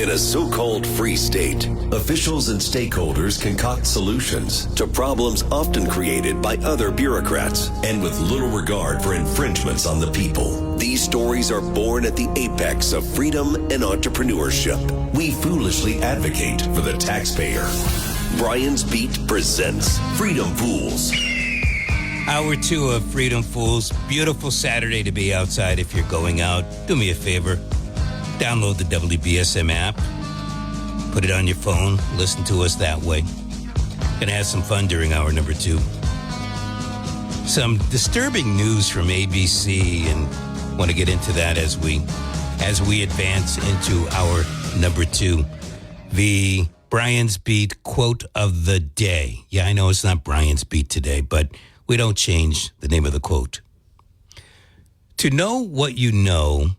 In a so-called free state, officials and stakeholders concoct solutions to problems often created by other bureaucrats and with little regard for infringements on the people. These stories are born at the apex of freedom and entrepreneurship. We foolishly advocate for the taxpayer. Brian's Beat presents Freedom Fools. Hour 2 of Freedom Fools. Beautiful Saturday to be outside. If you're going out, do me a favor. Download the WBSM app. Put it on your phone. Listen to us that way. Gonna have some fun during hour number 2. Some disturbing news from ABC, and want to get into that as we advance into hour number 2. The Brian's Beat quote of the day. Yeah, I know it's not Brian's Beat today, but we don't change the name of the quote. To know what you know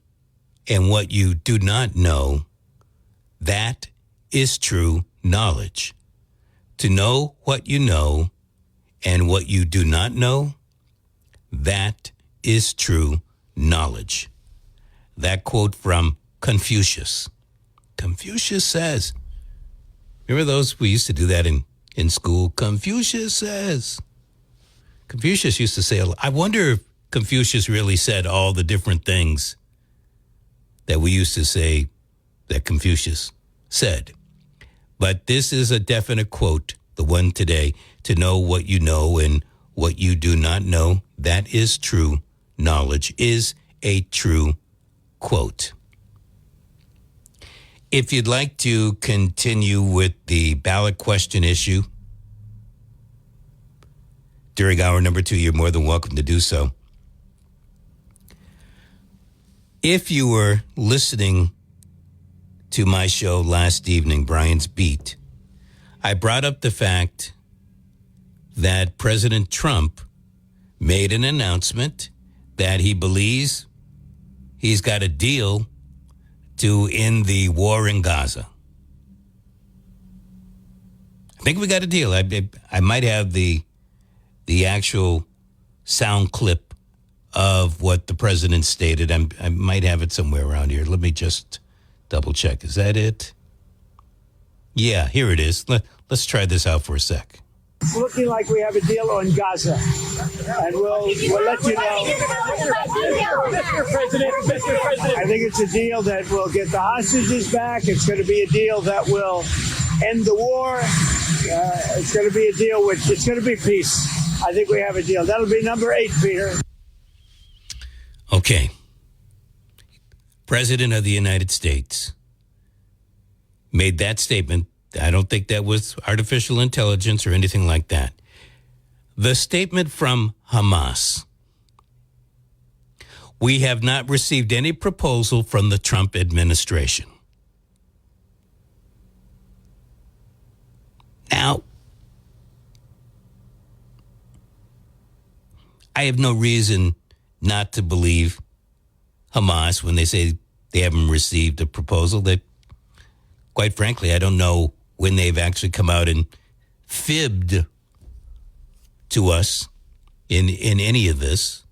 and what you do not know, that is true knowledge. To know what you know and what you do not know, that is true knowledge. That quote from Confucius. Confucius says, remember those? We used to do that in school. Confucius says. Confucius used to say, I wonder if Confucius really said all the different things that we used to say that Confucius said. But this is a definite quote, the one today. To know what you know and what you do not know, that is true knowledge, is a true quote. If you'd like to continue with the ballot question issue during hour number 2, you're more than welcome to do so. If you were listening to my show last evening, Brian's Beat, I brought up the fact that President Trump made an announcement that he believes he's got a deal to end the war in Gaza. I think we got a deal. I might have the actual sound clip of what the president stated. I might have it somewhere around here. Let me just double check. Is that it? Yeah, here it is. Let's try this out for a sec. It's looking like we have a deal on Gaza, and we'll let you know. Mr. President. I think it's a deal that will get the hostages back. It's going to be a deal that will end the war. It's going to be a deal it's going to be peace. I think we have a deal. That'll be number 8, Peter. Okay. President of the United States made that statement. I don't think that was artificial intelligence or anything like that. The statement from Hamas. We have not received any proposal from the Trump administration. Now, I have no reason not to believe Hamas when they say they haven't received a proposal. That, quite frankly, I don't know when they've actually come out and fibbed to us in any of this.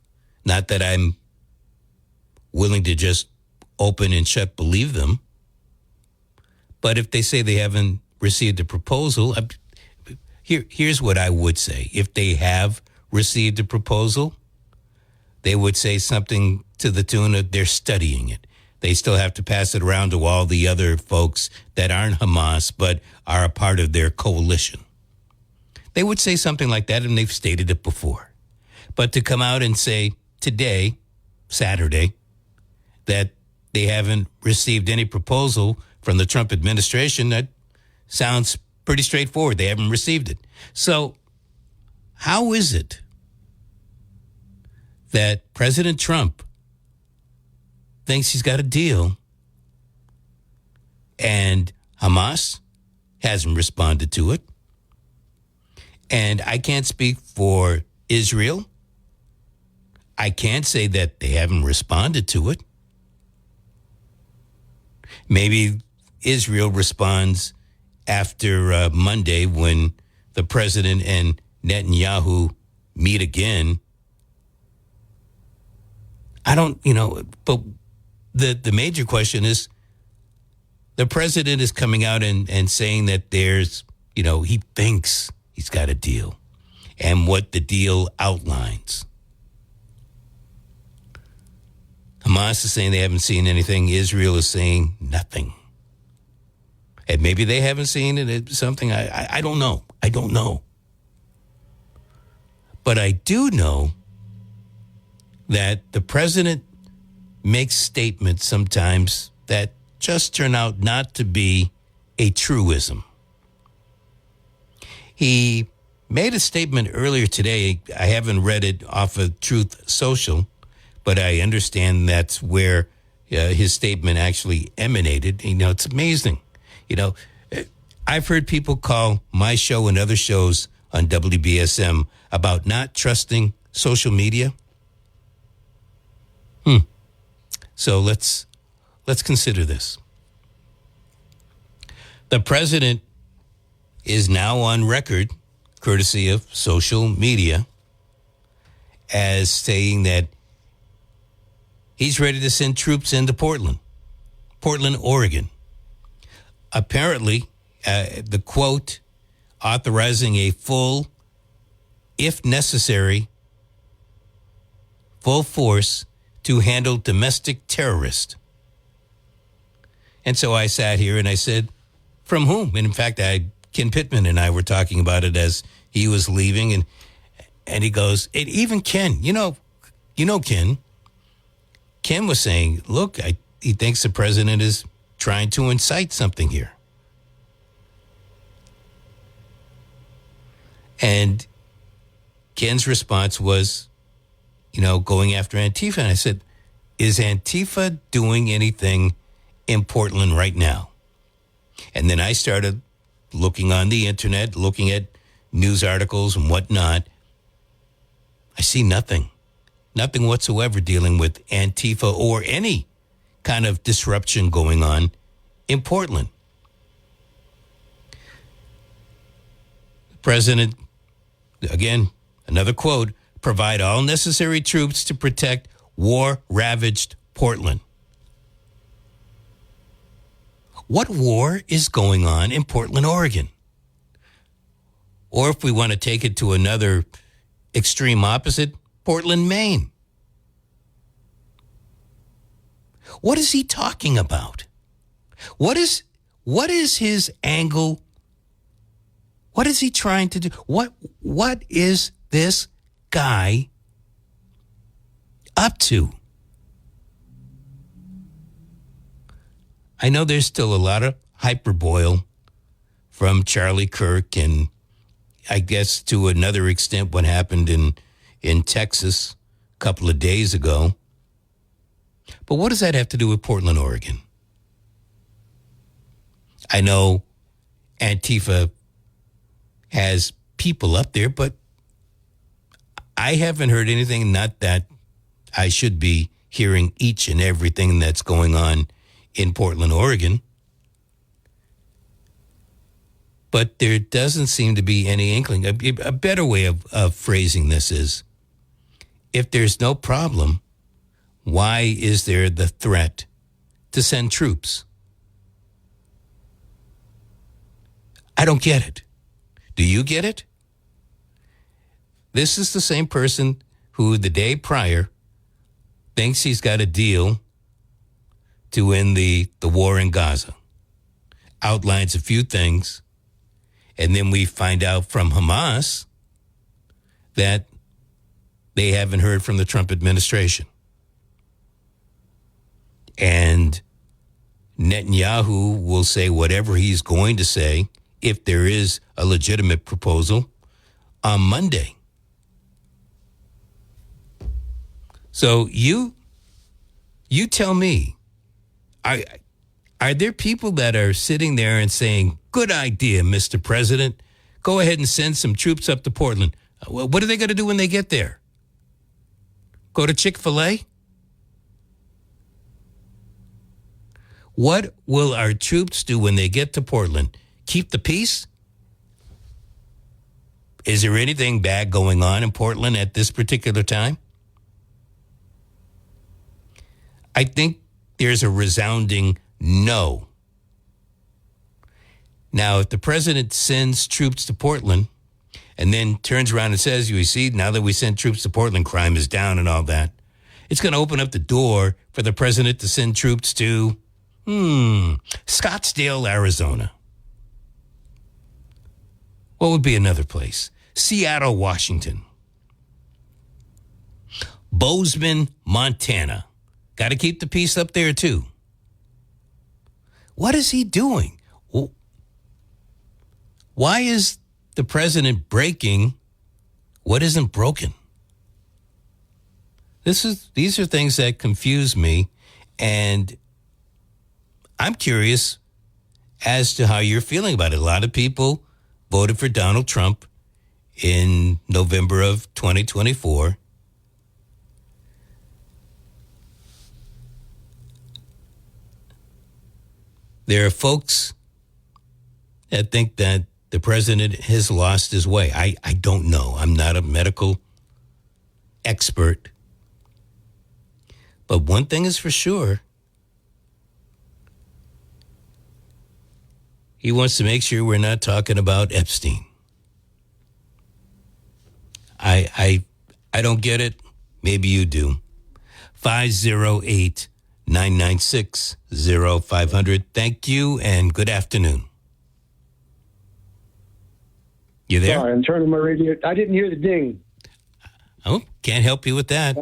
Not that I'm willing to just open and shut believe them. But if they say they haven't received a proposal, here's what I would say. If they have received a proposal, they would say something to the tune of they're studying it. They still have to pass it around to all the other folks that aren't Hamas but are a part of their coalition. They would say something like that, and they've stated it before. But to come out and say today, Saturday, that they haven't received any proposal from the Trump administration, that sounds pretty straightforward. They haven't received it. So how is it that President Trump thinks he's got a deal and Hamas hasn't responded to it? And I can't speak for Israel. I can't say that they haven't responded to it. Maybe Israel responds after Monday when the president and Netanyahu meet again. I don't, but the major question is, the president is coming out and saying that there's, he thinks he's got a deal and what the deal outlines. Hamas is saying they haven't seen anything. Israel is saying nothing. And maybe they haven't seen it. It's something I don't know. I don't know. But I do know that the president makes statements sometimes that just turn out not to be a truism. He made a statement earlier today. I haven't read it off of Truth Social, but I understand that's where his statement actually emanated. It's amazing. I've heard people call my show and other shows on WBSM about not trusting social media. So let's consider this. The president is now on record, courtesy of social media, as saying that he's ready to send troops into Portland, Oregon. Apparently, the quote, authorizing a full, if necessary, full force to handle domestic terrorists. And so I sat here and I said, from whom? And in fact, Ken Pittman and I were talking about it as he was leaving, and he goes, and even Ken, Ken. Ken was saying, look, he thinks the president is trying to incite something here. And Ken's response was, going after Antifa. And I said, is Antifa doing anything in Portland right now? And then I started looking on the internet, looking at news articles and whatnot. I see nothing whatsoever dealing with Antifa or any kind of disruption going on in Portland. The president, again, another quote, provide all necessary troops to protect war-ravaged Portland. What war is going on in Portland, Oregon? Or if we want to take it to another extreme opposite, Portland, Maine. What is he talking about? What is his angle? What is he trying to do? What is this guy up to? I know there's still a lot of hyperbole from Charlie Kirk and I guess to another extent what happened in Texas a couple of days ago. But what does that have to do with Portland, Oregon? I know Antifa has people up there, but I haven't heard anything, not that I should be hearing each and everything that's going on in Portland, Oregon. But there doesn't seem to be any inkling. A better way of phrasing this is, if there's no problem, why is there the threat to send troops? I don't get it. Do you get it? This is the same person who the day prior thinks he's got a deal to end the war in Gaza. Outlines a few things. And then we find out from Hamas that they haven't heard from the Trump administration. And Netanyahu will say whatever he's going to say, if there is a legitimate proposal, on Monday. So you tell me, are there people that are sitting there and saying, good idea, Mr. President, go ahead and send some troops up to Portland? What are they going to do when they get there? Go to Chick-fil-A? What will our troops do when they get to Portland? Keep the peace? Is there anything bad going on in Portland at this particular time? I think there's a resounding no Now, if the president sends troops to Portland and then turns around and says, you see, now that we sent troops to Portland, crime is down and all that, it's going to open up the door for the president to send troops to, Scottsdale, Arizona. What would be another place? Seattle, Washington. Bozeman, Montana. Got to keep the peace up there, too. What is he doing? Why is the president breaking what isn't broken? These are things that confuse me, and I'm curious as to how you're feeling about it. A lot of people voted for Donald Trump in November of 2024. There are folks that think that the president has lost his way. I don't know. I'm not a medical expert. But one thing is for sure. He wants to make sure we're not talking about Epstein. I don't get it. Maybe you do. 508-996-0500. Thank you and good afternoon. You there? Sorry, I'm turning my radio. I didn't hear the ding. Oh, can't help you with that.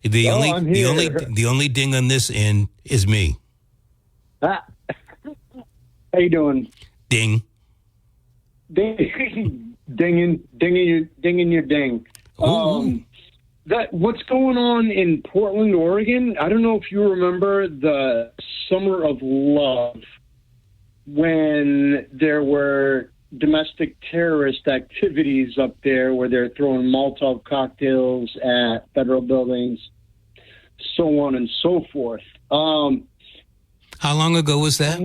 The only ding on this end is me. How you doing? Ding. Dinging your ding. What's going on in Portland, Oregon? I don't know if you remember the Summer of Love when there were domestic terrorist activities up there where they're throwing Molotov cocktails at federal buildings, so on and so forth. How long ago was that?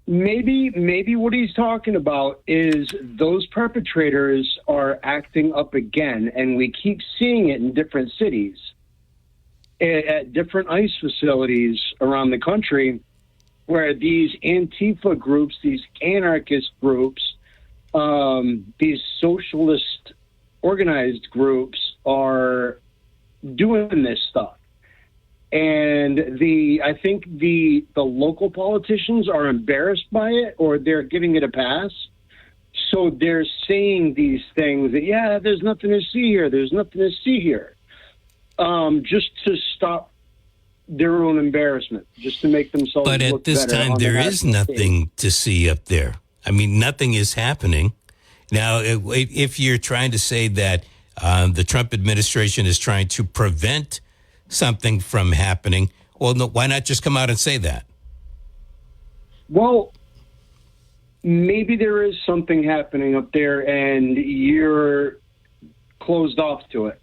Maybe what he's talking about is those perpetrators are acting up again, and we keep seeing it in different cities, at different ICE facilities around the country, where these Antifa groups, these anarchist groups, these socialist organized groups are doing this stuff. And I think the local politicians are embarrassed by it, or they're giving it a pass. So they're saying these things that, yeah, there's nothing to see here. There's nothing to see here. Just to stop their own embarrassment, just to make themselves look better. But at this time, there is nothing to see up there. I mean, nothing is happening. Now, if you're trying to say that the Trump administration is trying to prevent something from happening, well, no, why not just come out and say that? Well, maybe there is something happening up there and you're closed off to it.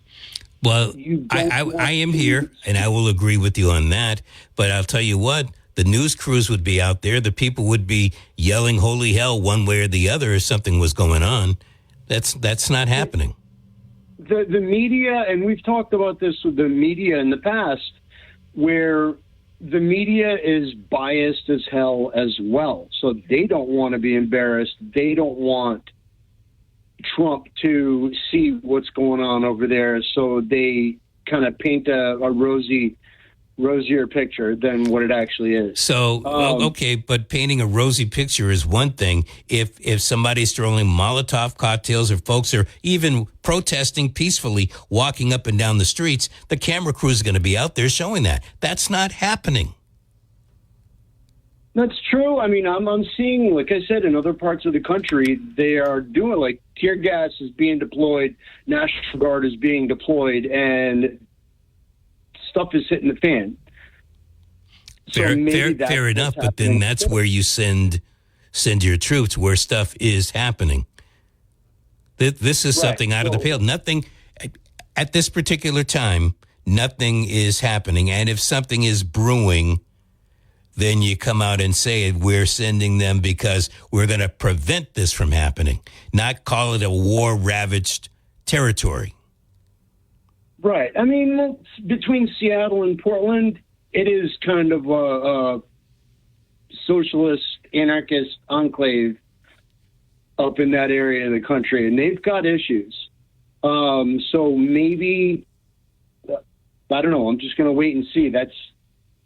Well, I am here, and I will agree with you on that. But I'll tell you what, the news crews would be out there. The people would be yelling holy hell one way or the other if something was going on. That's not happening. The media, and we've talked about this with the media in the past, where the media is biased as hell as well. So they don't want to be embarrassed. They don't want Trump to see what's going on over there, so they kind of paint a rosier picture than what it actually is. So, okay, but painting a rosy picture is one thing. If somebody's throwing Molotov cocktails, or folks are even protesting peacefully, walking up and down the streets, the camera crew is going to be out there showing that. That's not happening. That's true. I mean, I'm seeing, like I said, in other parts of the country, they are doing, like, tear gas is being deployed, National Guard is being deployed, and stuff is hitting the fan. Fair enough, but then that's where you send your troops, where stuff is happening. This is something out of the pale. Nothing, at this particular time, nothing is happening. And if something is brewing, then you come out and say, we're sending them because we're going to prevent this from happening, not call it a war-ravaged territory. Right. I mean, between Seattle and Portland, it is kind of a socialist anarchist enclave up in that area of the country, and they've got issues. So maybe, I don't know, I'm just going to wait and see. That's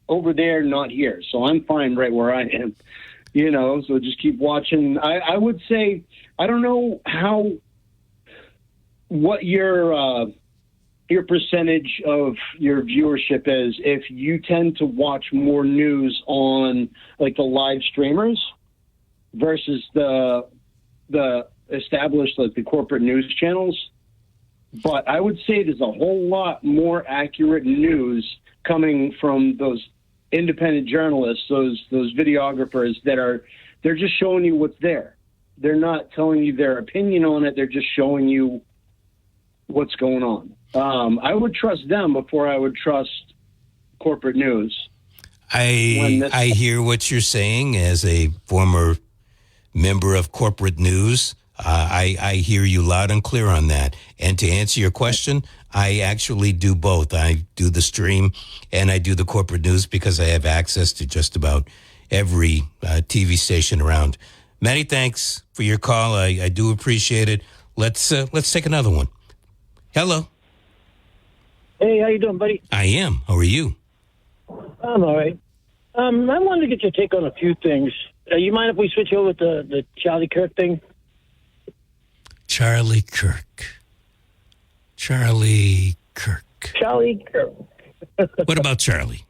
over there, not here. So I'm fine right where I am, so just keep watching. I would say, I don't know what your percentage of your viewership is if you tend to watch more news on like the live streamers versus the established, like the corporate news channels. But I would say there's a whole lot more accurate news coming from those independent journalists, those videographers they're just showing you what's there. They're not telling you their opinion on it. They're just showing you what's going on. I would trust them before I would trust corporate news. I hear what you're saying as a former member of corporate news. I hear you loud and clear on that. And to answer your question, I actually do both. I do the stream and I do the corporate news because I have access to just about every TV station around. Matty, thanks for your call. I do appreciate it. Let's take another one. Hello. Hey, how you doing, buddy? I am. How are you? I'm all right. I wanted to get your take on a few things. You mind if we switch over to the Charlie Kirk thing? Charlie Kirk. Charlie Kirk. What about Charlie?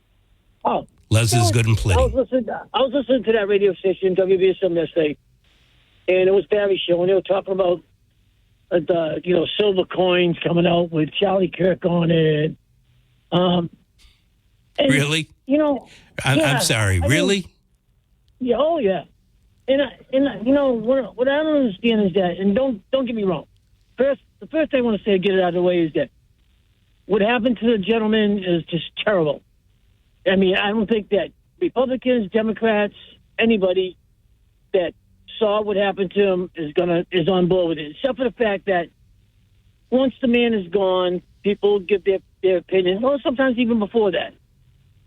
Oh. Leslie's good and plenty. I was listening to that radio station, WBSM, yesterday, and it was Barry's show, and they were talking about the silver coins coming out with Charlie Kirk on it. Really? I'm sorry. Really? Yeah. Oh, yeah. And what I don't understand is that, and don't get me wrong. The first thing I want to say, get it out of the way, is that what happened to the gentleman is just terrible. I mean, I don't think that Republicans, Democrats, anybody that saw what happened to him is on board with it, except for the fact that once the man is gone, people give their opinion, or sometimes even before that,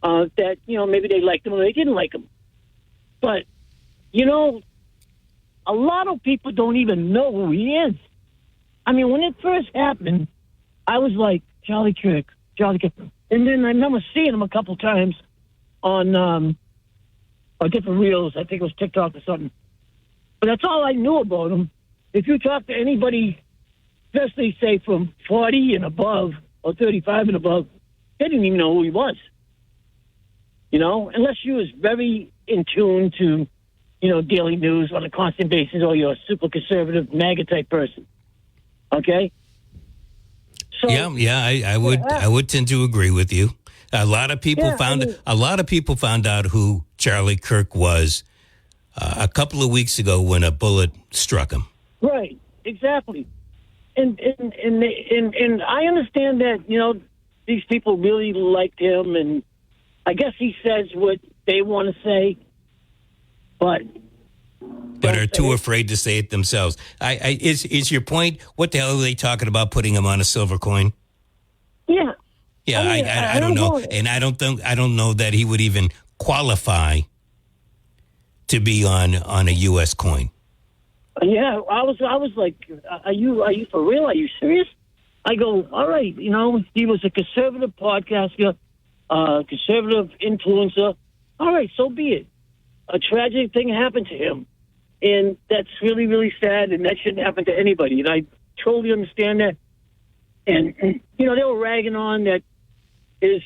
that, maybe they liked him or they didn't like him. But, a lot of people don't even know who he is. I mean, when it first happened, I was like, Charlie Kirk. And then I remember seeing him a couple times on different reels. I think it was TikTok or something. But that's all I knew about him. If you talk to anybody, especially, say, from 40 and above or 35 and above, they didn't even know who he was. Unless you was very in tune to, daily news on a constant basis, or you're a super conservative MAGA type person. Okay? So, I would tend to agree with you. A lot of people found out who Charlie Kirk was a couple of weeks ago when a bullet struck him. Right, exactly. And I understand that, these people really liked him, and I guess he says what they want to say, but are too afraid to say it themselves. Is your point, what the hell are they talking about putting him on a silver coin? Yeah. Yeah, I don't know. And I don't know that he would even qualify to be on a U.S. coin. Yeah, I was like, are you for real? Are you serious? I go, all right, he was a conservative podcaster, conservative influencer. All right, so be it. A tragic thing happened to him, and that's really, really sad, and that shouldn't happen to anybody, and I totally understand that. And, they were ragging on that his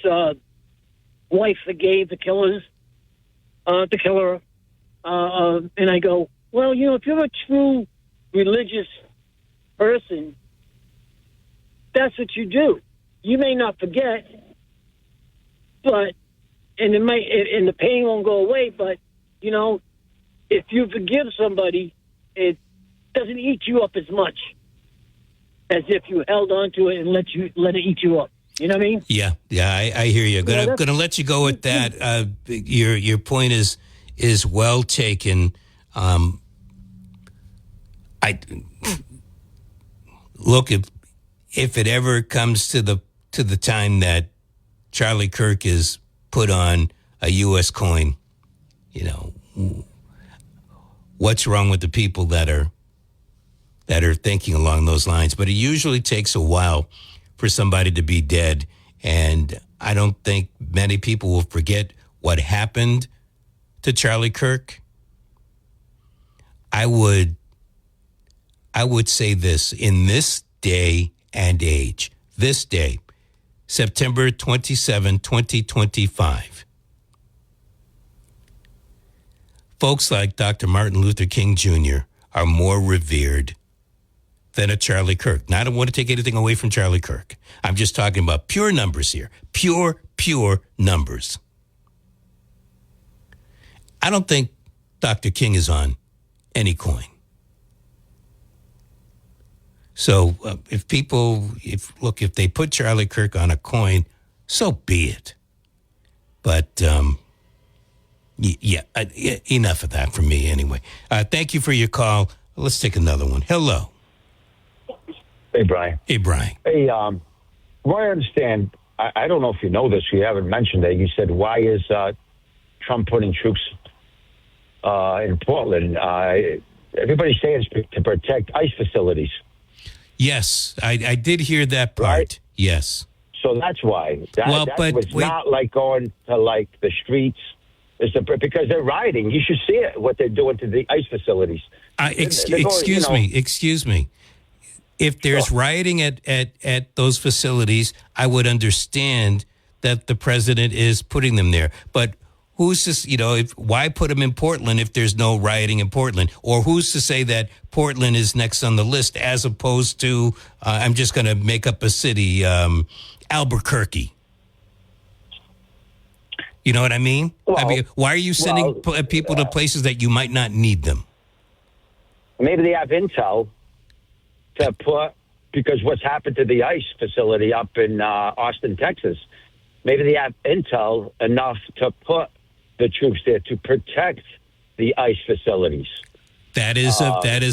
wife forgave the killer. And I go, well, if you're a true religious person, that's what you do. You may not forget, but, and the pain won't go away, but, if you forgive somebody, it doesn't eat you up as much as if you held on to it and let it eat you up. You know what I mean? Yeah, I hear you. Gonna let you go with that. Your point is well taken. Look, if it ever comes to the time that Charlie Kirk is put on a U.S. coin, what's wrong with the people that are thinking along those lines. But it usually takes a while for somebody to be dead. And I don't think many people will forget what happened to Charlie Kirk. I would say this, in this day and age, this day, September 27, 2025, folks like Dr. Martin Luther King Jr. are more revered than a Charlie Kirk. Now, I don't want to take anything away from Charlie Kirk. I'm just talking about pure numbers here. Pure numbers. I don't think Dr. King is on any coin. So if they put Charlie Kirk on a coin, so be it. But enough of that from me anyway. Thank you for your call. Let's take another one. Hello. Hey, Brian. Hey, Brian. Hey, what I understand, I don't know if you know this, you haven't mentioned it. You said, why is Trump putting troops in Portland? Everybody's saying it's to protect ICE facilities. Yes, I did hear that part. Right? Yes. So that's why. That was not like going to like the streets. It's because they're rioting. You should see it, what they're doing to the ICE facilities. Excuse me. If there's rioting at those facilities, I would understand that the president is putting them there. But who's to, why put them in Portland if there's no rioting in Portland? Or who's to say that Portland is next on the list as opposed to, I'm just going to make up a city, Albuquerque? You know what I mean? Well, why are you sending people to places that you might not need them? Maybe they have intel to put, because what's happened to the ICE facility up in Austin, Texas, maybe they have intel enough to put the troops there to protect the ICE facilities. That is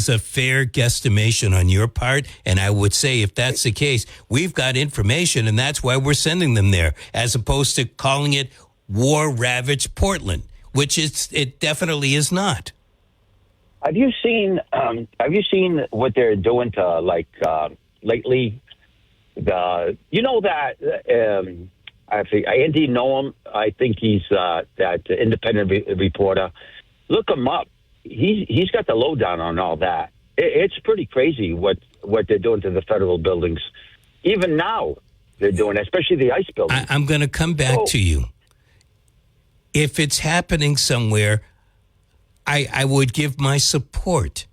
a fair guesstimation on your part, and I would say if that's the case, we've got information, and that's why we're sending them there, as opposed to calling it war-ravaged Portland, which it definitely is not. Have you seen what they're doing to lately? I think Andy know him. I think he's that independent reporter. Look him up. He's got the lowdown on all that. It's pretty crazy what they're doing to the federal buildings. Even now, they're doing, especially the ICE buildings. I'm going to come back to you. If it's happening somewhere, I would give my support.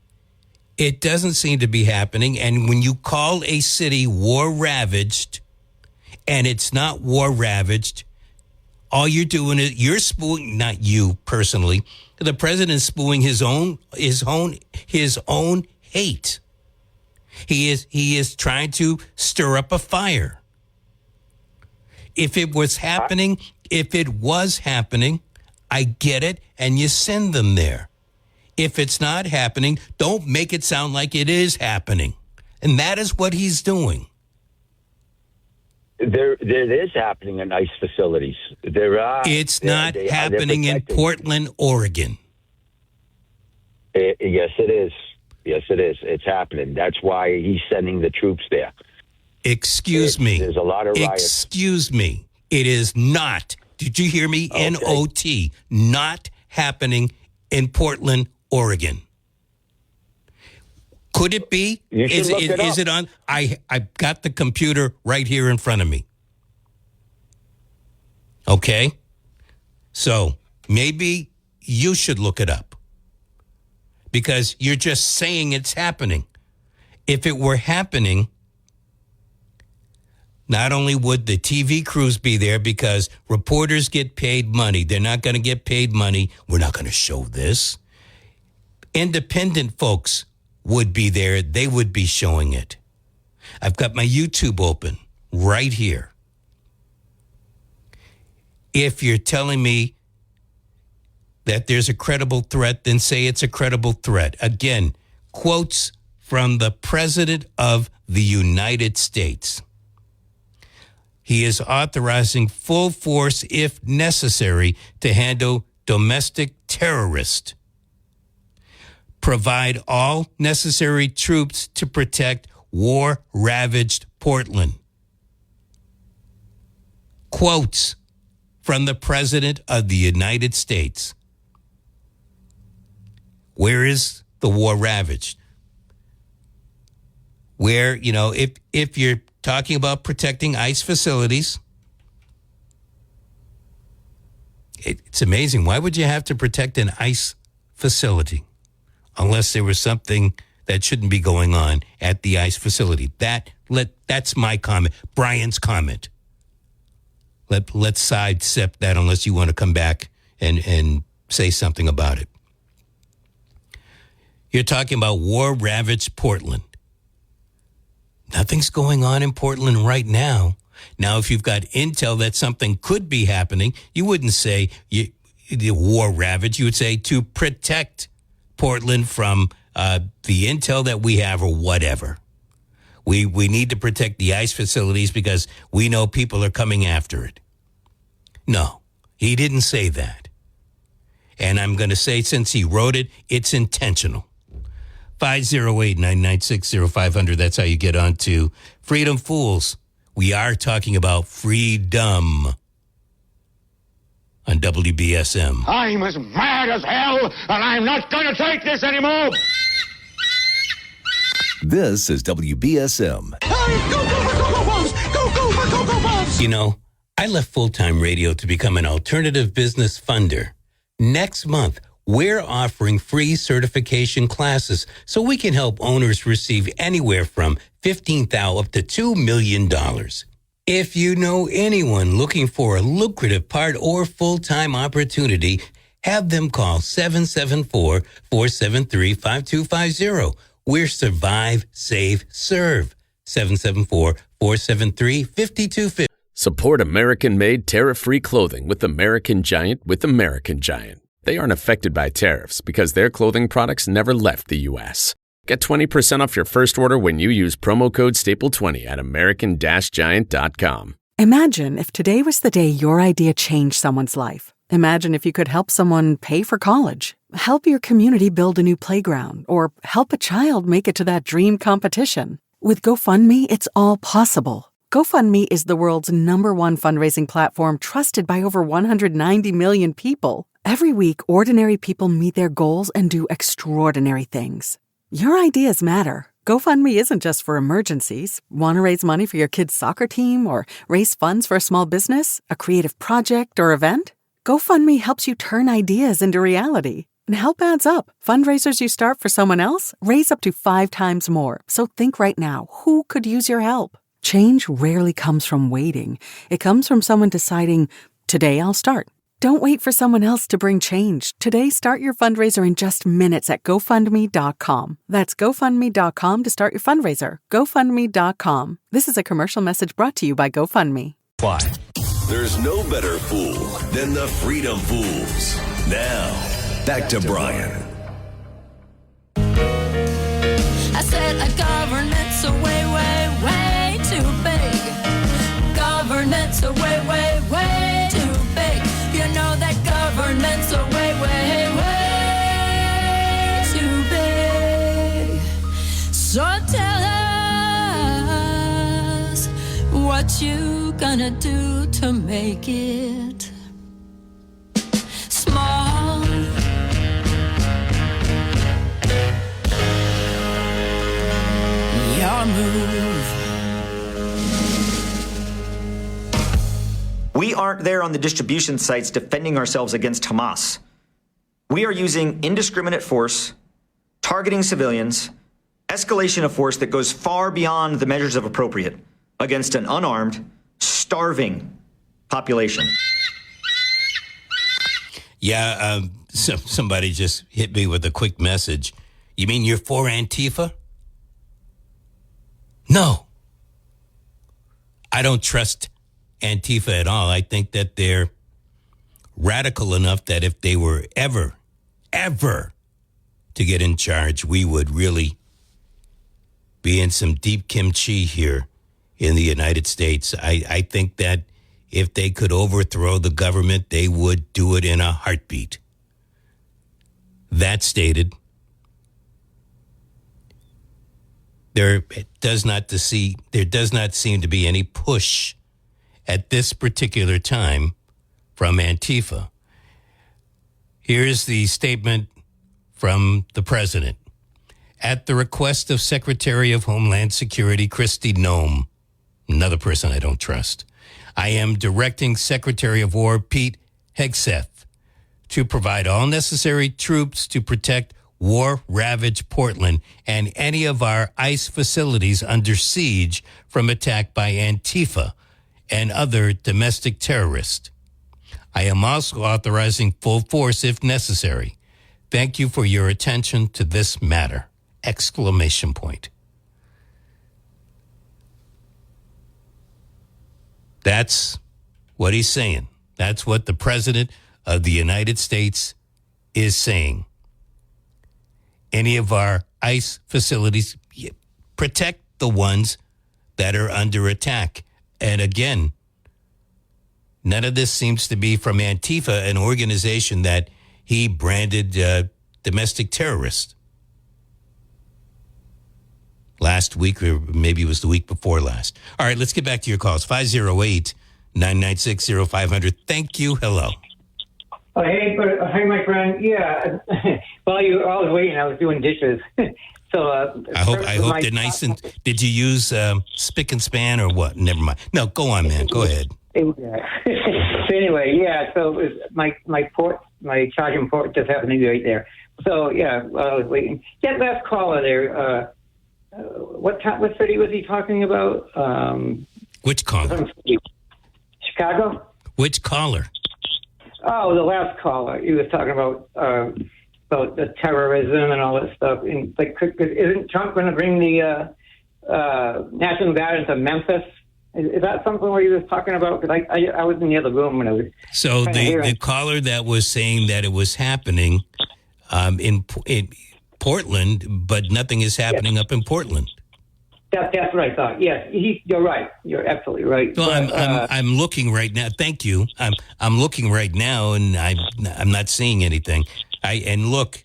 It doesn't seem to be happening. And when you call a city war-ravaged, and it's not war-ravaged, all you're doing is you're spewing, not you personally, the president's spewing his own hate. He is trying to stir up a fire. If it was happening, I get it, and you send them there. If it's not happening, don't make it sound like it is happening. And that is what he's doing. There is happening in ICE facilities. It's not happening in Portland, Oregon. Yes, it is. Yes, it is. It's happening. That's why he's sending the troops there. Excuse me. There's a lot of riots. Excuse me. It is not. Did you hear me? Okay. N-O-T. Not happening in Portland, Oregon. Could it be? Is it on? I've got the computer right here in front of me. Okay? So maybe you should look it up. Because you're just saying it's happening. If it were happening, not only would the TV crews be there, because reporters get paid money. They're not going to get paid money. We're not going to show this. Independent folks would be there. They would be showing it. I've got my YouTube open right here. If you're telling me that there's a credible threat, then say it's a credible threat. Again, quotes from the President of the United States. He is authorizing full force, if necessary, to handle domestic terrorists. provide all necessary troops to protect war-ravaged Portland. Quotes from the President of the United States. Where is the war ravaged? Where, if you're talking about protecting ICE facilities, it's amazing. Why would you have to protect an ICE facility unless there was something that shouldn't be going on at the ICE facility? That's my comment. Brian's comment. Let's sidestep that unless you want to come back and say something about it. You're talking about war-ravaged Portland. Nothing's going on in Portland right now. Now, if you've got intel that something could be happening, you wouldn't say the war-ravaged. You would say to protect Portland from the intel that we have or whatever. We need to protect the ICE facilities because we know people are coming after it. No, he didn't say that. And I'm going to say, since he wrote it, it's intentional. 508-996-0500. That's how you get on to Freedom Fools. We are talking about freedom on WBSM. I'm as mad as hell, and I'm not going to take this anymore. This is WBSM. Hey, go, Bulls! Go, Bulls! You know, I left full-time radio to become an alternative business funder. Next month, we're offering free certification classes so we can help owners receive anywhere from $15,000 up to $2 million. If you know anyone looking for a lucrative part or full-time opportunity, have them call 774-473-5250. We're Survive, Save, Serve. 774-473-5250. Support American-made tariff-free clothing with American Giant with American Giant. They aren't affected by tariffs because their clothing products never left the U.S. Get 20% off your first order when you use promo code STAPLE20 at american-giant.com. Imagine if today was the day your idea changed someone's life. Imagine if you could help someone pay for college, help your community build a new playground, or help a child make it to that dream competition. With GoFundMe, it's all possible. GoFundMe is the world's #1 fundraising platform trusted by over 190 million people. Every week, ordinary people meet their goals and do extraordinary things. Your ideas matter. GoFundMe isn't just for emergencies. Want to raise money for your kid's soccer team or raise funds for a small business, a creative project, or event? GoFundMe helps you turn ideas into reality. And help adds up. Fundraisers you start for someone else raise up to 5 times more. So think right now, who could use your help? Change rarely comes from waiting. It comes from someone deciding, today I'll start. Don't wait for someone else to bring change. Today, start your fundraiser in just minutes at GoFundMe.com. That's GoFundMe.com to start your fundraiser. GoFundMe.com. This is a commercial message brought to you by GoFundMe. Why? There's no better fool than the Freedom Fools. Now, back to Brian. I said a government's a way, way, way too big. Government's a way, way, way too big. You know that government's a way, way, way too big. So tell us what you gonna do to make it small. Your move. We aren't there on the distribution sites defending ourselves against Hamas. We are using indiscriminate force, targeting civilians, escalation of force that goes far beyond the measures of appropriate against an unarmed, starving population. Yeah, somebody just hit me with a quick message. You mean you're for Antifa? No. I don't trust Antifa at all. I think that they're radical enough that if they were ever to get in charge, we would really be in some deep kimchi here in the United States. I think that if they could overthrow the government, they would do it in a heartbeat. That stated, there does not seem to be any push at this particular time from Antifa. Here's the statement from the president. At the request of Secretary of Homeland Security Kristi Noem, another person I don't trust, I am directing Secretary of War Pete Hegseth to provide all necessary troops to protect war-ravaged Portland and any of our ICE facilities under siege from attack by Antifa and other domestic terrorists. I am also authorizing full force if necessary. Thank you for your attention to this matter! Exclamation point. That's what he's saying. That's what the President of the United States is saying. Any of our ICE facilities, protect the ones that are under attack. And again, none of this seems to be from Antifa, an organization that he branded domestic terrorist. Last week, or maybe it was the week before last. All right, let's get back to your calls. 508-996-0500. Thank you. Hello. Hey, my friend. Yeah. While you were all waiting, I was doing dishes. So I hope they're nice. And did you use spick and span or what? Never mind. No, go on, man. Go ahead. So anyway, yeah. So it was my charging port just happened to be right there. So yeah, while I was waiting, that last caller there. What city was he talking about? Which caller? Chicago. Which caller? Oh, the last caller. He was talking about the terrorism and all that stuff. And like, isn't Trump going to bring the National Guard into Memphis? Is that something where he was talking about? Because I was in the other room when I was. So the caller that was saying that it was happening in Portland, but nothing is happening up in Portland. That's what I thought. Yes, you're right. You're absolutely right. So I'm looking right now. Thank you. I'm looking right now, and I'm not seeing anything. Look,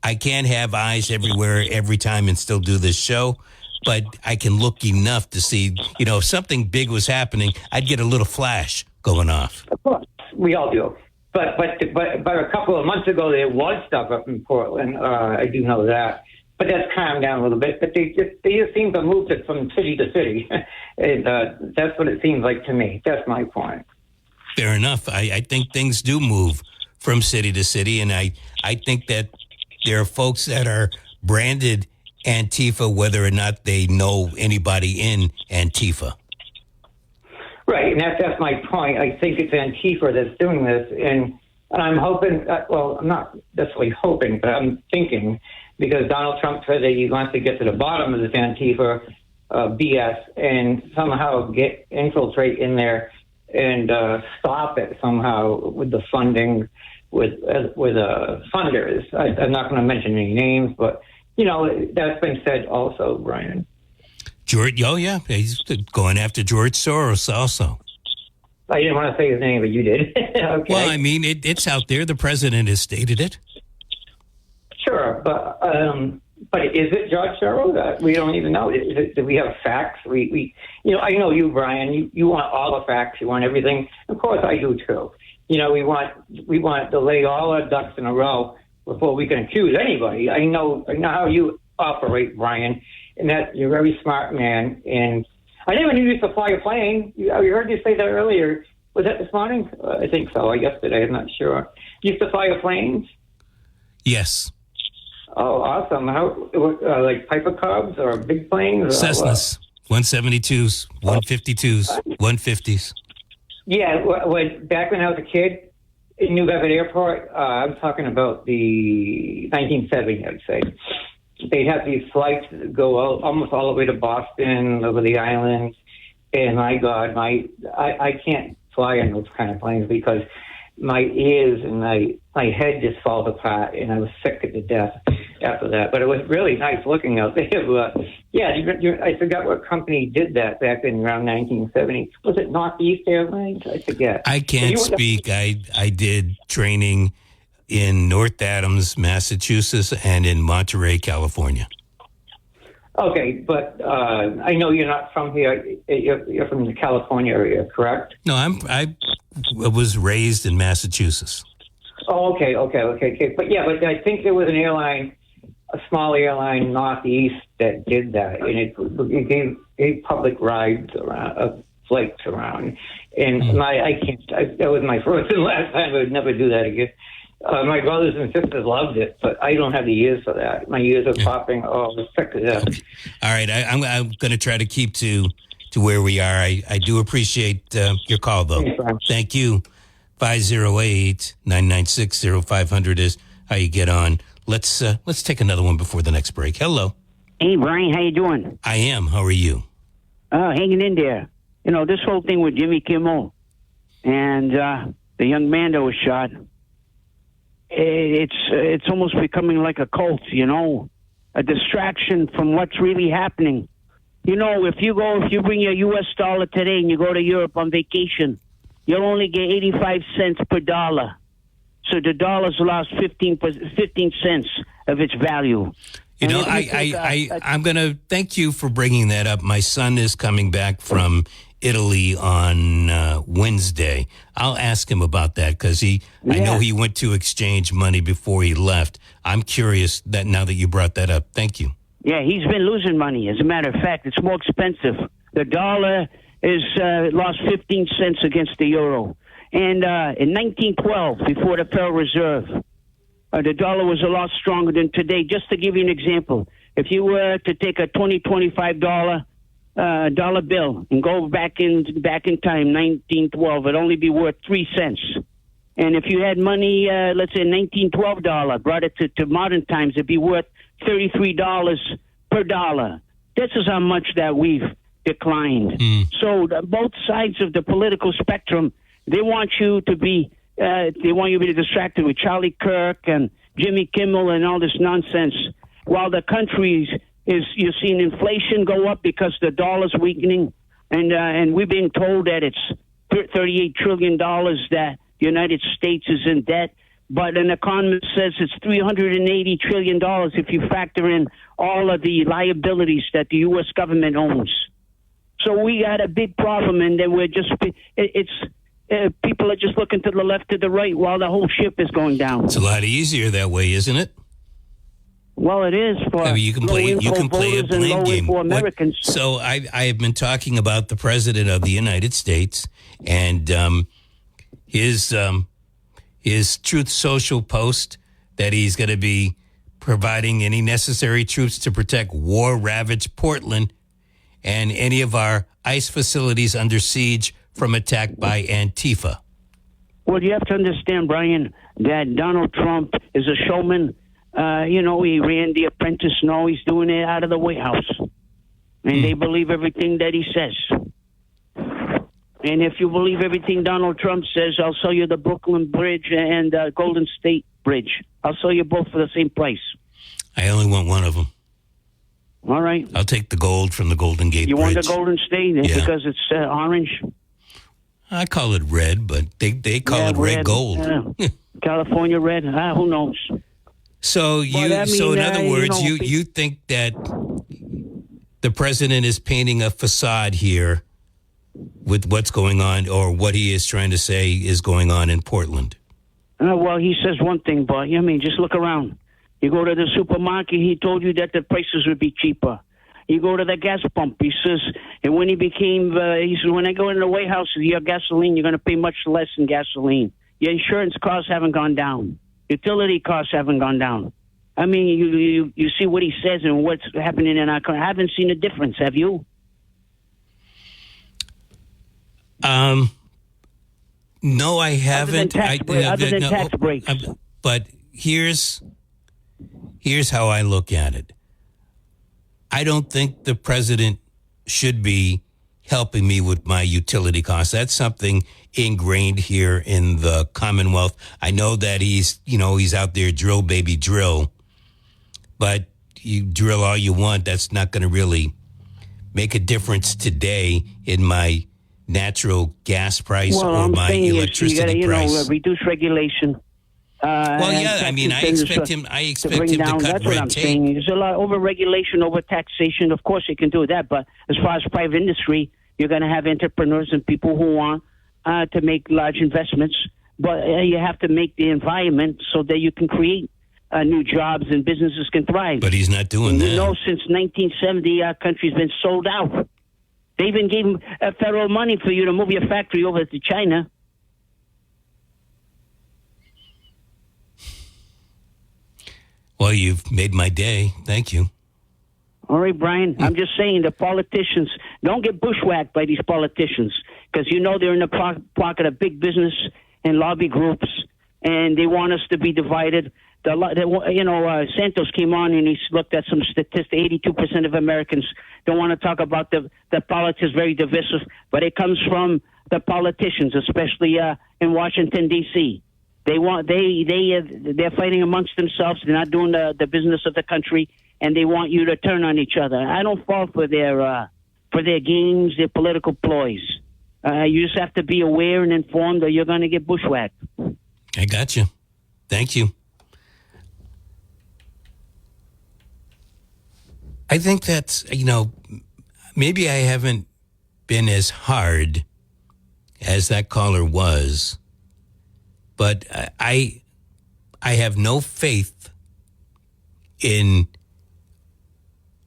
I can't have eyes everywhere every time and still do this show, but I can look enough to see. If something big was happening, I'd get a little flash going off. Of course, we all do. But a couple of months ago, there was stuff up in Portland. I do know that. But that's calmed down a little bit. But they just seem to move it from city to city. And that's what it seems like to me. That's my point. Fair enough. I think things do move from city to city. And I think that there are folks that are branded Antifa, whether or not they know anybody in Antifa. Right, and that's my point. I think it's Antifa that's doing this, and I'm hoping, well, I'm not necessarily hoping, but I'm thinking, because Donald Trump said that he wants to get to the bottom of this Antifa BS and somehow infiltrate in there and stop it somehow with the funding, with funders. I'm not going to mention any names, but, that's been said also, Brian. George, oh yeah, he's going after George Soros also. I didn't want to say his name, but you did. Okay. Well, I mean, it's out there. The president has stated it. Sure, but is it George Soros? We don't even know. Do we have facts? I know you, Brian. You want all the facts. You want everything. Of course, I do too. We want to lay all our ducks in a row before we can accuse anybody. I know how you operate, Brian. And that you're a very smart man. And I never knew you used to fly a plane. I heard you say that earlier. Was that this morning? I think so. Yesterday, I'm not sure. You used to fly a plane? Yes. Oh, awesome. How, like Piper Cubs or big planes? Cessnas, 172s, 152s, 150s. Yeah, back when I was a kid in New Bedford Airport, I'm talking about the 1970s, I'd say. They'd have these flights that go almost all the way to Boston, over the island. And my God, I can't fly on those kind of planes because my ears and my head just falls apart, and I was sick to death after that. But it was really nice looking out there. I forgot what company did that back in around 1970. Was it Northeast Airlines? I forget. I can't speak. I did training in North Adams, Massachusetts, and in Monterey, California. Okay, but I know you're not from here. You're from the California area, correct? No, I was raised in Massachusetts. Oh, okay. But I think there was an airline, a small airline northeast that did that, and it gave public rides around, flights around. And that was my first and last time. I would never do that again. My brothers and sisters loved it, but I don't have the ears for that. My ears are popping. Oh, sick of that. Okay. All right, I'm going to try to keep to where we are. I do appreciate your call, though. Thank you. 508-996-0500 is how you get on. Let's take another one before the next break. Hello. Hey, Brian, how you doing? I am. How are you? Hanging in there. You know, this whole thing with Jimmy Kimmel and the young man that was shot, it's almost becoming like a cult, you know, a distraction from what's really happening. You know, if you bring your U.S. dollar today and you go to Europe on vacation, you'll only get 85 cents per dollar. So the dollar's lost 15 cents of its value. You know, I'm going to thank you for bringing that up. My son is coming back from Italy on Wednesday. I'll ask him about that because I know he went to exchange money before he left. I'm curious that now that you brought that up. Thank you. Yeah, he's been losing money. As a matter of fact, it's more expensive. The dollar is lost 15 cents against the euro. And in 1912, before the Federal Reserve, the dollar was a lot stronger than today. Just to give you an example, if you were to take a $25 dollar bill and go back in time, 1912, it'd only be worth 3 cents. And if you had money, let's say $1912, brought it to modern times, it'd be worth $33 per dollar. This is how much that we've declined. So both sides of the political spectrum, they want you to be distracted with Charlie Kirk and Jimmy Kimmel and all this nonsense, while the country you're seeing inflation go up because the dollar's weakening, and we've been told that it's $38 trillion that the United States is in debt, but an economist says it's $380 trillion if you factor in all of the liabilities that the U.S. government owns. So we got a big problem, and then people are just looking to the left, to the right, while the whole ship is going down. It's a lot easier that way, isn't it? Well, it is for you can play a blame game. For Americans. So I have been talking about the President of the United States and his Truth Social post that he's going to be providing any necessary troops to protect war-ravaged Portland and any of our ICE facilities under siege from attack by Antifa. Well, you have to understand, Brian, that Donald Trump is a showman. He ran The Apprentice. No, he's doing it out of the White House. And they believe everything that he says. And if you believe everything Donald Trump says, I'll sell you the Brooklyn Bridge and Golden State Bridge. I'll sell you both for the same price. I only want one of them. All right. I'll take the gold from the Golden Gate Bridge. You want the Golden State because it's orange? I call it red, but they call it red gold. California red? Who knows? So in other words, you think that the president is painting a facade here with what's going on, or what he is trying to say is going on in Portland? Well, he says one thing, but just look around. You go to the supermarket, he told you that the prices would be cheaper. You go to the gas pump, he says, and when he says, when I go in the White House, your gasoline, you're going to pay much less in gasoline. Your insurance costs haven't gone down. Utility costs haven't gone down. I mean, you see what he says and what's happening in our country. I haven't seen a difference, have you? No, I haven't. Other than tax breaks. But here's how I look at it. I don't think the president should be helping me with my utility costs. That's something ingrained here in the Commonwealth. I know that he's out there, drill, baby, drill. But you drill all you want, that's not going to really make a difference today in my natural gas price or my electricity price. Reduce regulation. Well, yeah, I mean, I expect him to cut that's what red I'm tape. saying. There's a lot of over-regulation, over-taxation. Of course, you can do that. But as far as private industry, you're going to have entrepreneurs and people who want to make large investments. But you have to make the environment so that you can create new jobs and businesses can thrive. But he's not doing that. You know, since 1970, our country's been sold out. They even gave federal money for you to move your factory over to China. Well, you've made my day. Thank you. All right, Brian. I'm just saying the politicians, don't get bushwhacked by these politicians because you know they're in the pocket of big business and lobby groups, and they want us to be divided. Santos came on and he looked at some statistics. 82% of Americans don't want to talk about the politics, very divisive, but it comes from the politicians, especially in Washington, D.C. They're fighting amongst themselves. They're not doing the business of the country, and they want you to turn on each other. I don't fall for their games, their political ploys. You just have to be aware and informed, or you're going to get bushwhacked. I got you. Thank you. I think that's, maybe I haven't been as hard as that caller was, but I have no faith in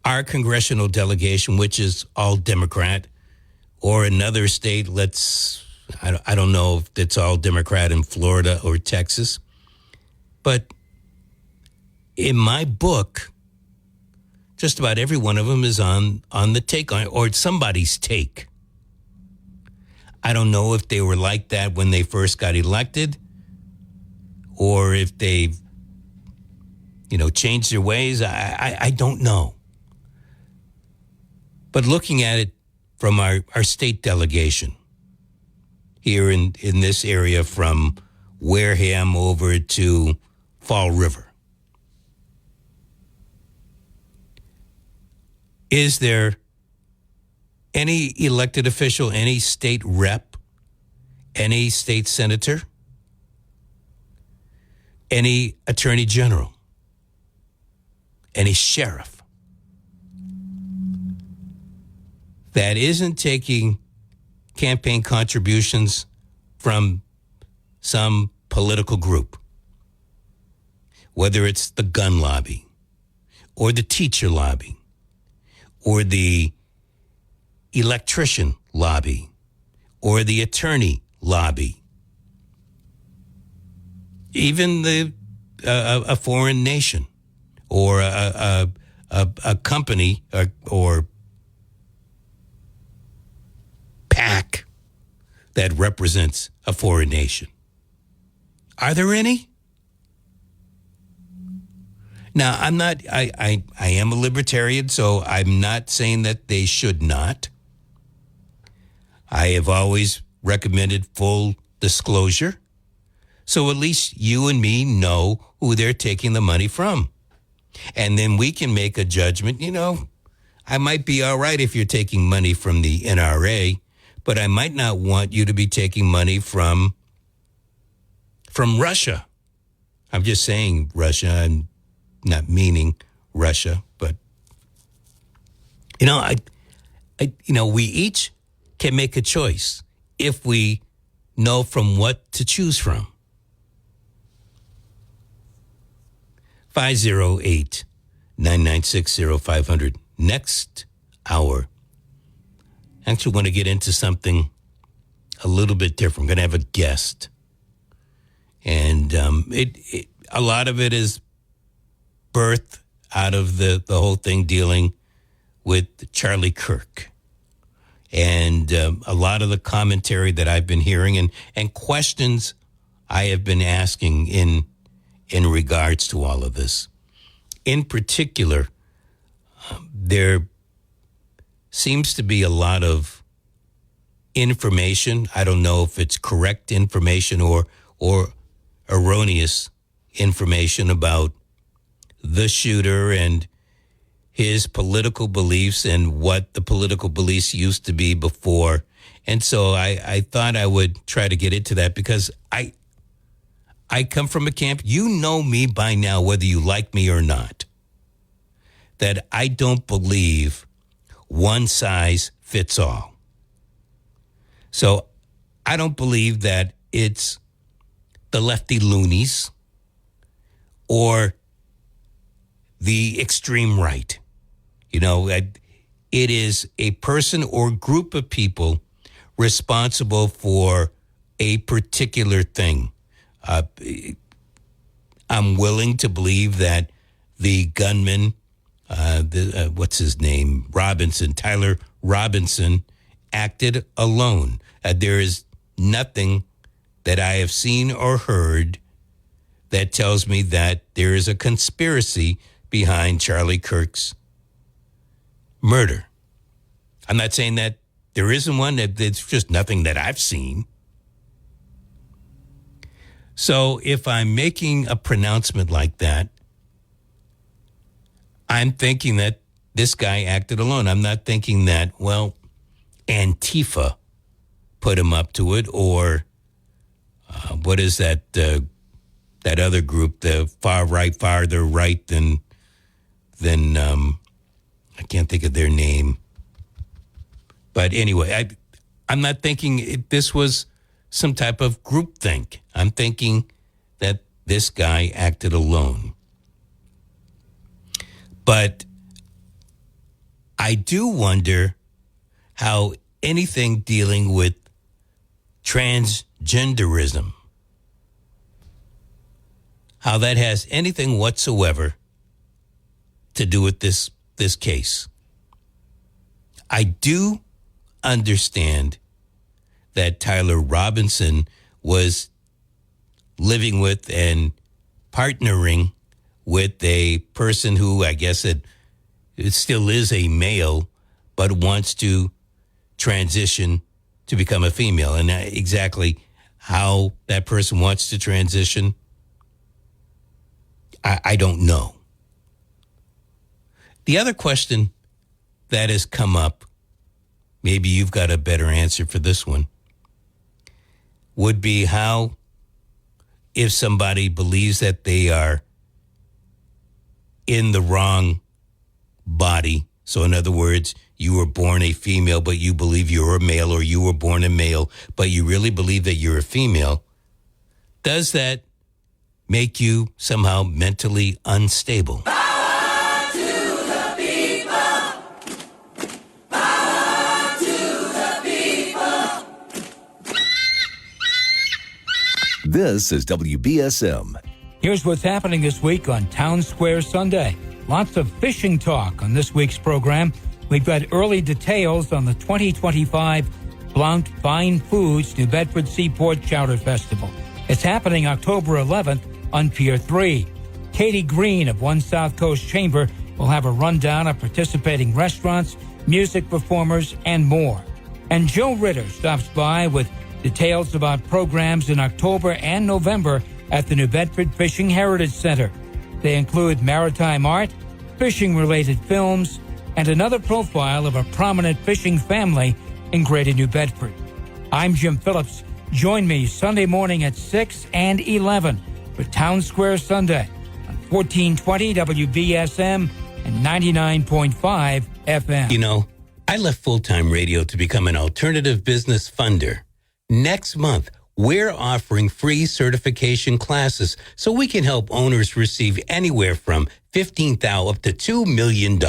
our congressional delegation, which is all Democrat, or another state, I don't know if it's all Democrat in Florida or Texas, but in my book, just about every one of them is on the take, or it's somebody's take. I don't know if they were like that when they first got elected, or if they've, changed their ways. I don't know. But looking at it from our state delegation here in this area from Wareham over to Fall River, is there any elected official, any state rep, any state senator, any attorney general, any sheriff that isn't taking campaign contributions from some political group, whether it's the gun lobby or the teacher lobby or the electrician lobby or the attorney lobby, even a foreign nation or a company or PAC that represents a foreign nation. Are there any? Now, I am a libertarian, so I'm not saying that they should not. I have always recommended full disclosure, so at least you and me know who they're taking the money from. And then we can make a judgment. I might be all right if you're taking money from the NRA, but I might not want you to be taking money from Russia. I'm just saying Russia. I'm not meaning Russia, but we each can make a choice if we know from what to choose from. 508-996-0500. Next hour, I actually want to get into something a little bit different. I'm going to have a guest. And a lot of it is birthed out of the whole thing dealing with Charlie Kirk. And a lot of the commentary that I've been hearing and questions I have been asking in regards to all of this. In particular, there seems to be a lot of information. I don't know if it's correct information or erroneous information about the shooter and his political beliefs and what the political beliefs used to be before. And so I thought I would try to get into that because I come from a camp, you know me by now, whether you like me or not, that I don't believe one size fits all. So I don't believe that it's the lefty loonies or the extreme right. You know, it is a person or group of people responsible for a particular thing. I'm willing to believe that the gunman, what's his name, Tyler Robinson, acted alone. There is nothing that I have seen or heard that tells me that there is a conspiracy behind Charlie Kirk's murder. I'm not saying that there isn't one. It's just nothing that I've seen. So if I'm making a pronouncement like that, I'm thinking that this guy acted alone. I'm not thinking that, well, Antifa put him up to it, or what is that that other group, the far right, farther right than I can't think of their name. But anyway, I'm not thinking this was some type of groupthink. I'm thinking that this guy acted alone. But I do wonder how anything dealing with transgenderism, how that has anything whatsoever to do with this case. I do understand that Tyler Robinson was living with and partnering with a person who I guess it still is a male, but wants to transition to become a female. And exactly how that person wants to transition, I don't know. The other question that has come up, maybe you've got a better answer for this one, would be how, if somebody believes that they are in the wrong body, so in other words, you were born a female, but you believe you're a male, or you were born a male, but you really believe that you're a female, does that make you somehow mentally unstable? Power to the people. Power to the people. This is WBSM. Here's what's happening this week on Town Square Sunday. Lots of fishing talk on this week's program. We've got early details on the 2025 Blount Fine Foods New Bedford Seaport Chowder Festival. It's happening October 11th on Pier 3. Katie Green of One South Coast Chamber will have a rundown of participating restaurants, music performers, and more. And Joe Ritter stops by with details about programs in October and November at the New Bedford Fishing Heritage Center. They include maritime art, fishing-related films, and another profile of a prominent fishing family in Greater New Bedford. I'm Jim Phillips. Join me Sunday morning at 6 and 11 for Town Square Sunday on 1420 WBSM and 99.5 FM. You know, I left full-time radio to become an alternative business funder. Next month, we're offering free certification classes so we can help owners receive anywhere from $15,000 up to $2 million.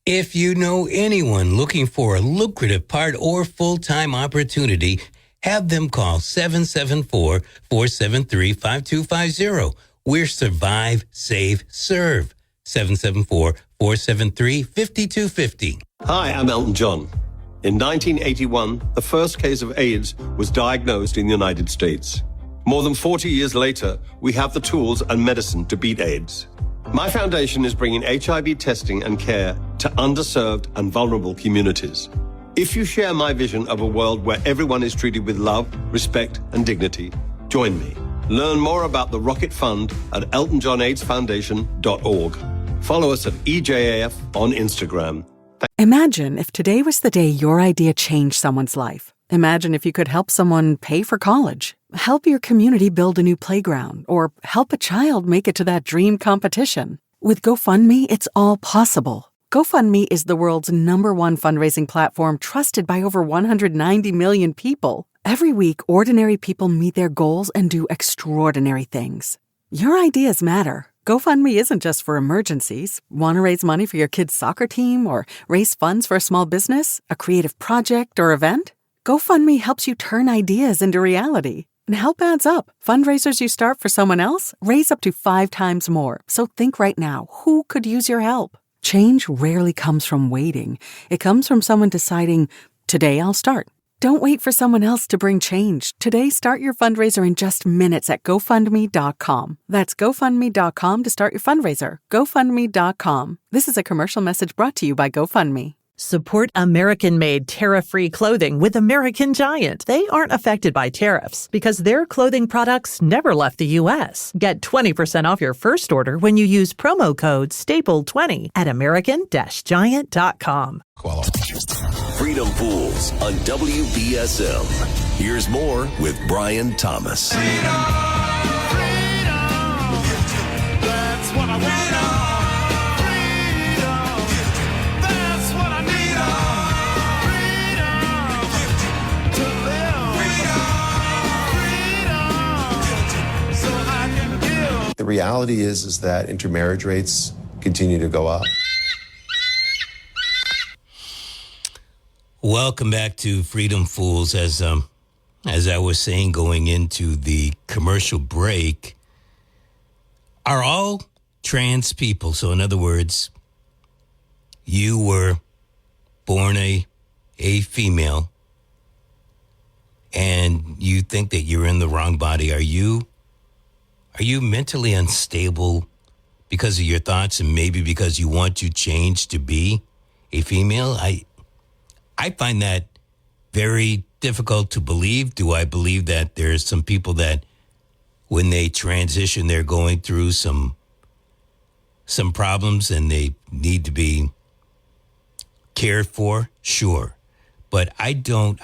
If you know anyone looking for a lucrative part or full-time opportunity, have them call 774-473-5250. We're Survive, Save, Serve. 774-473-5250. Hi, I'm Elton John. In 1981, the first case of AIDS was diagnosed in the United States. More than 40 years later, we have the tools and medicine to beat AIDS. My foundation is bringing HIV testing and care to underserved and vulnerable communities. If you share my vision of a world where everyone is treated with love, respect, and dignity, join me. Learn more about the Rocket Fund at eltonjohnaidsfoundation.org. Follow us at EJAF on Instagram. Imagine if today was the day your idea changed someone's life. Imagine if you could help someone pay for college. help your community build a new playground, or help a child make it to that dream competition. With GoFundMe, it's all possible. GoFundMe is the world's #1 fundraising platform trusted by over 190 million people. Every week, ordinary people meet their goals and do extraordinary things. Your ideas matter. GoFundMe isn't just for emergencies. Want to raise money for your kid's soccer team or raise funds for a small business, a creative project, or event? GoFundMe helps you turn ideas into reality. And help adds up. Fundraisers you start for someone else raise up to 5 times more. So think right now, who could use your help? Change rarely comes from waiting. It comes from someone deciding, today I'll start. Don't wait for someone else to bring change. Today, start your fundraiser in just minutes at GoFundMe.com. That's GoFundMe.com to start your fundraiser. GoFundMe.com. This is a commercial message brought to you by GoFundMe. Support American-made tariff-free clothing with American Giant. They aren't affected by tariffs because their clothing products never left the U.S. Get 20% off your first order when you use promo code STAPLE20 at American-Giant.com. Freedom Pools on WBSM. Here's more with Brian Thomas. That's what I want. The reality is that intermarriage rates continue to go up. Welcome back to Freedom Fools. As I was saying, going into the commercial break, are all trans people, so in other words, you were born a female and you think that you're in the wrong body, are you mentally unstable because of your thoughts and maybe because you want to change to be a female? I find that very difficult to believe. Do I believe that there's some people that when they transition, they're going through some problems and they need to be cared for? Sure. But I don't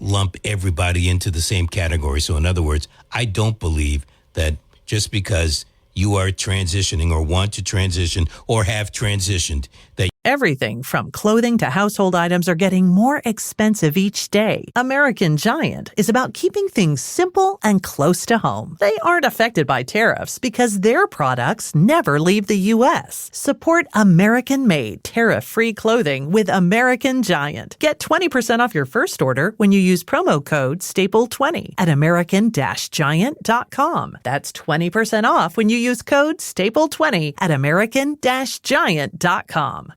lump everybody into the same category. So in other words, I don't believe that just because you are transitioning or want to transition or have transitioned that Everything from clothing to household items are getting more expensive each day. American Giant is about keeping things simple and close to home. They aren't affected by tariffs because their products never leave the U.S. Support American-made, tariff-free clothing with American Giant. Get 20% off your first order when you use promo code STAPLE20 at American-Giant.com. That's 20% off when you use code STAPLE20 at American-Giant.com.